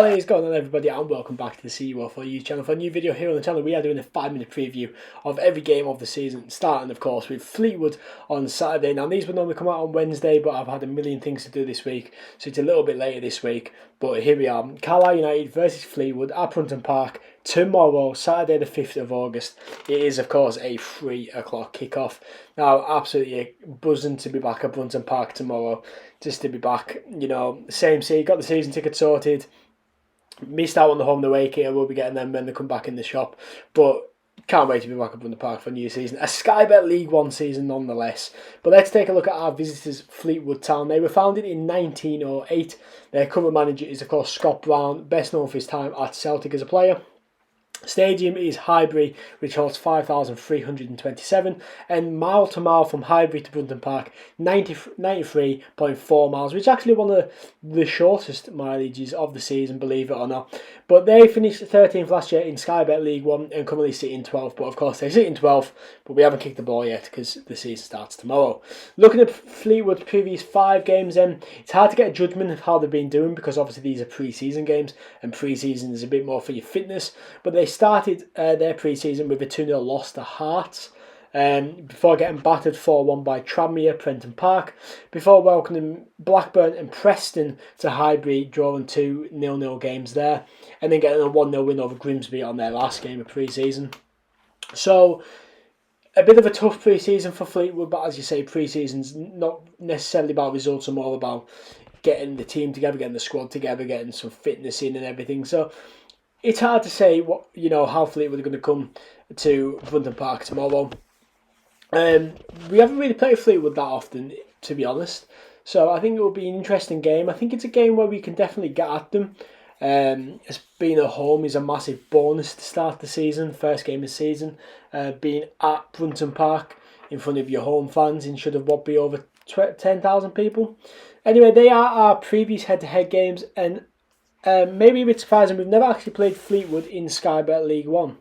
What is going on, everybody, and welcome back to the CUO for You channel. For a new video here on the channel, we are doing a 5-minute preview of every game of the season, starting of course with Fleetwood on Saturday. Now these would normally come out on Wednesday, but I've had a million things to do this week, so it's a little bit later this week. But here we are, Carlisle United versus Fleetwood at Brunton Park tomorrow, Saturday the 5th of August. It is of course a 3 o'clock kickoff. Now absolutely buzzing to be back at Brunton Park tomorrow, just to be back, you know, same seat, got the season ticket sorted. Missed out on the home and away kit. We'll be getting them when they come back in the shop. But can't wait to be back up on the park for a new season. A Sky Bet League One season nonetheless. But let's take a look at our visitors, Fleetwood Town. They were founded in 1908. Their current manager is, of course, Scott Brown, best known for his time at Celtic as a player. Stadium is Highbury, which holds 5,327, and mile to mile from Highbury to Brunton Park, 93.4 miles, which is actually one of the shortest mileages of the season, believe it or not. But they finished 13th last year in Sky Bet League One and currently sit in 12th. But of course, they sit in 12th, but we haven't kicked the ball yet because the season starts tomorrow. Looking at Fleetwood's previous 5 games, then it's hard to get a judgment of how they've been doing because obviously these are pre-season games, and pre-season is a bit more for your fitness. But they started their pre-season with a 2-0 loss to Hearts, before getting battered 4-1 by Tranmere, Prenton Park, before welcoming Blackburn and Preston to Highbury, drawing 2 0-0 games there, and then getting a 1-0 win over Grimsby on their last game of pre-season. So a bit of a tough pre-season for Fleetwood, but as you say, pre-season's not necessarily about results, and more about getting the team together, getting the squad together, getting some fitness in and everything. So it's hard to say how Fleetwood are going to come to Brunton Park tomorrow. We haven't really played Fleetwood that often, to be honest. So I think it will be an interesting game. I think it's a game where we can definitely get at them. As being at home is a massive bonus to start the season, first game of the season. Being at Brunton Park in front of your home fans and should have be over 10,000 people. Anyway, they are our previous head-to-head games, and maybe a bit surprising, we've never actually played Fleetwood in Sky Bet League One,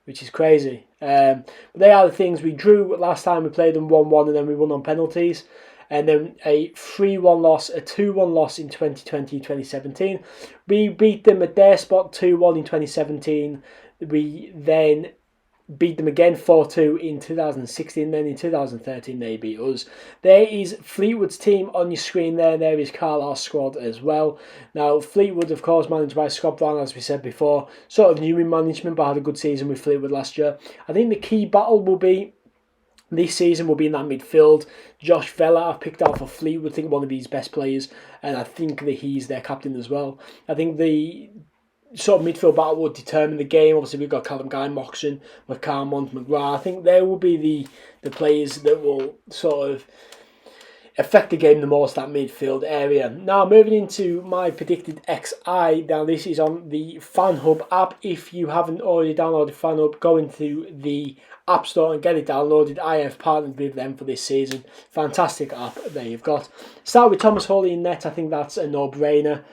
which is crazy. But they are the things. We drew last time we played them 1-1, and then we won on penalties. And then a 3-1 loss, a 2-1 loss in 2020-2017. We beat them at their spot 2-1 in 2017. We then beat them again 4-2 in 2016, then in 2013 they beat us. There is Fleetwood's team on your screen there. There is Carlisle's squad as well. Now Fleetwood, of course, managed by Scott Brown, as we said before, sort of new in management, but had a good season with Fleetwood last year. I think the key battle this season will be in that midfield. Josh Vella I've picked out for Fleetwood, I think one of his best players, and I think that he's their captain as well. I think the sort of midfield battle will determine the game. Obviously, we've got Callum Guy, Moxon, McCarmont, McGrath. I think they will be the players that will sort of affect the game the most, that midfield area. Now, moving into my predicted XI. Now, this is on the FanHub app. If you haven't already downloaded FanHub, go into the App Store and get it downloaded. I have partnered with them for this season. Fantastic app there you've got. Start with Thomas Hawley in net. I think that's a no-brainer.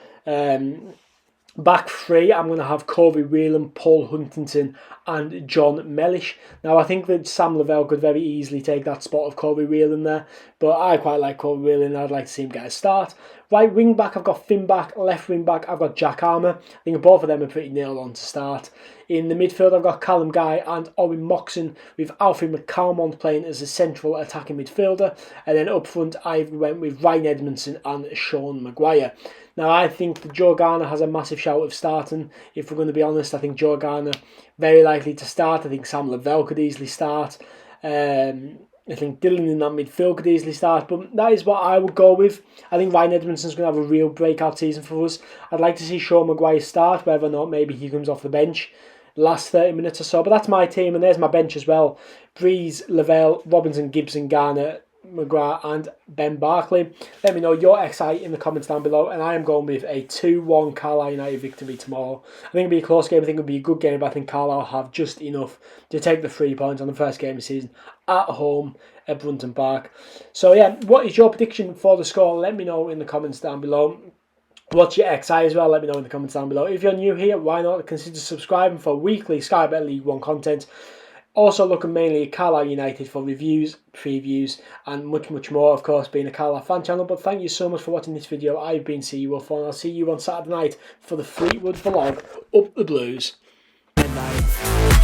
Back 3, I'm going to have Corey Whelan, Paul Huntington and John Mellish. Now, I think that Sam Lavelle could very easily take that spot of Corey Whelan there, but I quite like Corey Whelan. I'd like to see him get a start. Right wing back, I've got Finn back. Left wing back, I've got Jack Armour. I think both of them are pretty nailed on to start. In the midfield, I've got Callum Guy and Owen Moxon, with Alfie McCalmont playing as a central attacking midfielder. And then up front, I went with Ryan Edmondson and Sean Maguire. Now, I think that Joe Garner has a massive shout of starting. If we're going to be honest, I think Joe Garner very likely to start. I think Sam Lavelle could easily start. I think Dylan in that midfield could easily start. But that is what I would go with. I think Ryan Edmondson's going to have a real breakout season for us. I'd like to see Sean Maguire start, whether or not maybe he comes off the bench last 30 minutes or so. But that's my team, and there's my bench as well. Breeze, Lavelle, Robinson, Gibson, Garner, McGrath and Ben Barkley. Let me know your XI in the comments down below, and I am going with a 2-1 Carlisle United victory tomorrow. I think it'll be a close game. I think it'll be a good game, but I think Carlisle will have just enough to take the 3 points on the first game of the season at home at Brunton Park. So yeah, what is your prediction for the score? Let me know in the comments down below. What's your XI as well? Let me know in the comments down below. If you're new here, why not consider subscribing for weekly Sky Bet League One content. Also looking mainly at Carlisle United for reviews, previews, and much more, of course, being a Carlisle fan channel. But thank you so much for watching this video. I've been See You Wolf, and I'll see you on Saturday night for the Fleetwood vlog, Up the Blues.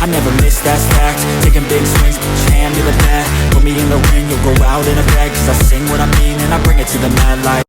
I never miss, that's fact. Taking big swings, put your hand to the bat. Put me in the ring, you'll go out in a bag. Cause I sing what I mean and I bring it to the mad light.